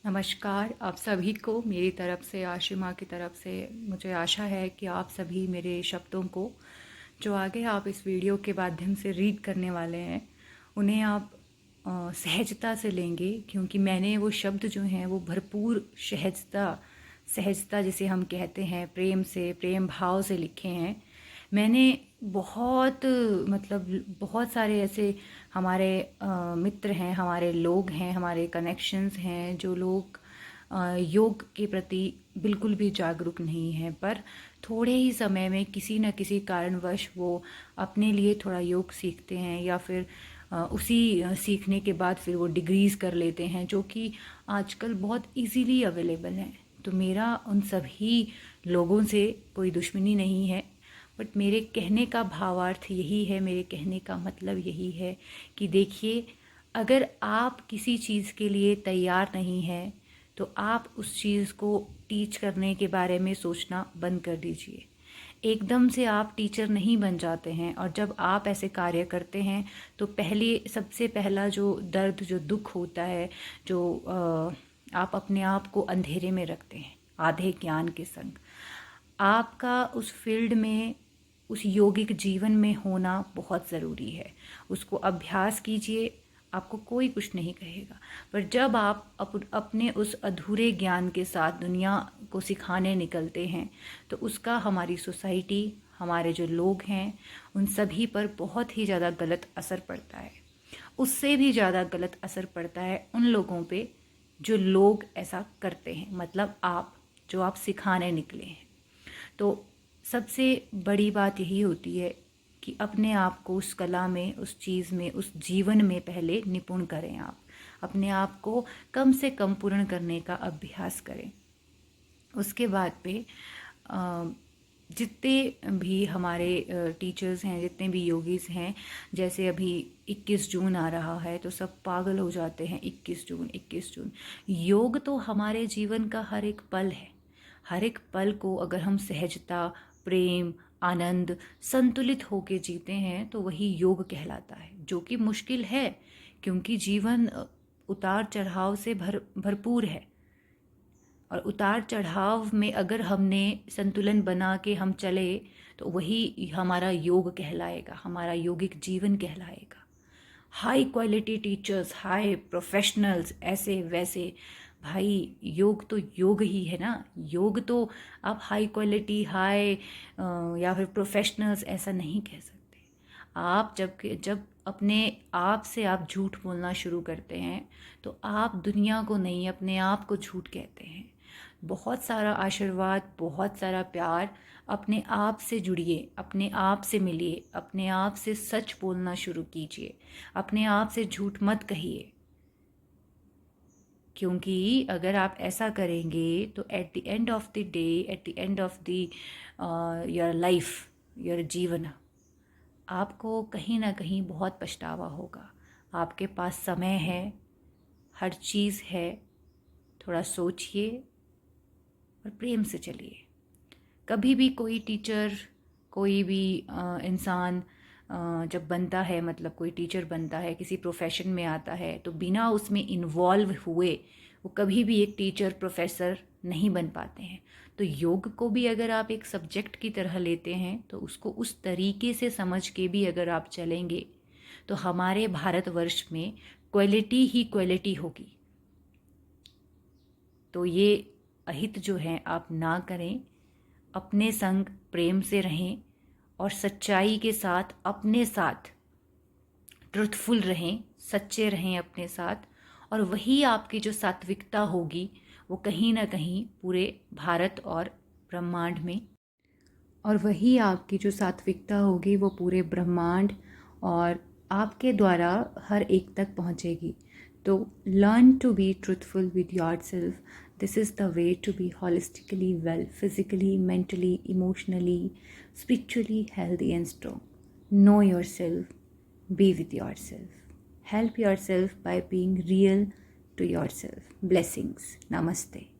नमस्कार आप सभी को मेरी तरफ से, आशिमा की तरफ से मुझे आशा है कि आप सभी मेरे शब्दों को जो आगे आप इस वीडियो के माध्यम से रीड करने वाले हैं उन्हें आप सहजता से लेंगे, क्योंकि मैंने वो शब्द जो हैं वो भरपूर सहजता सहजता जिसे हम कहते हैं, प्रेम से, प्रेम भाव से लिखे हैं। मैंने बहुत बहुत सारे ऐसे हमारे मित्र हैं, हमारे लोग हैं, हमारे कनेक्शंस हैं जो लोग योग के प्रति बिल्कुल भी जागरूक नहीं हैं, पर थोड़े ही समय में किसी न किसी कारणवश वो अपने लिए थोड़ा योग सीखते हैं या फिर उसी सीखने के बाद फिर वो डिग्रीज़ कर लेते हैं जो कि आजकल बहुत इजीली अवेलेबल हैं। तो मेरा उन सभी लोगों से कोई दुश्मनी नहीं है, बट मेरे कहने का भावार्थ यही है, मेरे कहने का मतलब यही है कि देखिए, अगर आप किसी चीज़ के लिए तैयार नहीं हैं तो आप उस चीज़ को टीच करने के बारे में सोचना बंद कर दीजिए। एकदम से आप टीचर नहीं बन जाते हैं, और जब आप ऐसे कार्य करते हैं तो सबसे पहला जो दर्द, जो दुख होता है, जो आप अपने आप को अंधेरे में रखते हैं आधे ज्ञान के संग। आपका उस फील्ड में, उस योगिक जीवन में होना बहुत ज़रूरी है। उसको अभ्यास कीजिए, आपको कोई कुछ नहीं कहेगा। पर जब आप अपने उस अधूरे ज्ञान के साथ दुनिया को सिखाने निकलते हैं तो उसका हमारी सोसाइटी, हमारे जो लोग हैं, उन सभी पर बहुत ही ज़्यादा गलत असर पड़ता है। उससे भी ज़्यादा गलत असर पड़ता है उन लोगों पे जो लोग ऐसा करते हैं, मतलब आप, जो आप सिखाने निकले हैं। तो सबसे बड़ी बात यही होती है कि अपने आप को उस कला में, उस चीज़ में, उस जीवन में पहले निपुण करें। आप अपने आप को कम से कम पूर्ण करने का अभ्यास करें। उसके बाद पे जितने भी हमारे टीचर्स हैं, जितने भी योगीज हैं, जैसे अभी 21 जून आ रहा है तो सब पागल हो जाते हैं। 21 जून, 21 जून। योग तो हमारे जीवन का हर एक पल है। हर एक पल को अगर हम सहजता, प्रेम, आनंद, संतुलित होके जीते हैं तो वही योग कहलाता है, जो कि मुश्किल है क्योंकि जीवन उतार चढ़ाव से भरपूर है। और उतार चढ़ाव में अगर हमने संतुलन बना के हम चले तो वही हमारा योग कहलाएगा, हमारा योगिक जीवन कहलाएगा। High quality teachers, high professionals, ऐसे वैसे, भाई योग तो योग ही है ना। योग तो आप हाई क्वालिटी, हाई या फिर प्रोफेशनल्स ऐसा नहीं कह सकते। आप जब अपने आप से आप झूठ बोलना शुरू करते हैं तो आप दुनिया को नहीं, अपने आप को झूठ कहते हैं। बहुत सारा आशीर्वाद, बहुत सारा प्यार। अपने आप से जुड़िए, अपने आप से मिलिए, अपने आप से सच बोलना शुरू कीजिए, अपने आप से झूठ मत कहिए। क्योंकि अगर आप ऐसा करेंगे तो at the end of the day, at the end of the your life, your जीवन, आपको कहीं ना कहीं बहुत पछतावा होगा। आपके पास समय है, हर चीज़ है, थोड़ा सोचिए और प्रेम से चलिए। कभी भी कोई टीचर, कोई भी इंसान जब बनता है, मतलब कोई टीचर बनता है, किसी प्रोफेशन में आता है, तो बिना उसमें इन्वॉल्व हुए वो कभी भी एक टीचर, प्रोफेसर नहीं बन पाते हैं। तो योग को भी अगर आप एक सब्जेक्ट की तरह लेते हैं तो उसको उस तरीके से समझ के भी अगर आप चलेंगे तो हमारे भारतवर्ष में क्वालिटी ही क्वालिटी होगी। तो ये अहित जो है आप ना करें, अपने संग प्रेम से रहें और सच्चाई के साथ अपने साथ ट्रुथफुल रहें, सच्चे रहें अपने साथ। और वही आपकी जो सात्विकता होगी वो कहीं ना कहीं पूरे भारत और ब्रह्मांड में, और वही आपकी जो सात्विकता होगी वो पूरे ब्रह्मांड और आपके द्वारा हर एक तक पहुंचेगी। तो learn to be truthful with yourself. This is the way to be holistically well, physically, mentally, emotionally, spiritually healthy and strong. Know yourself, be with yourself. Help yourself by being real to yourself. Blessings. Namaste.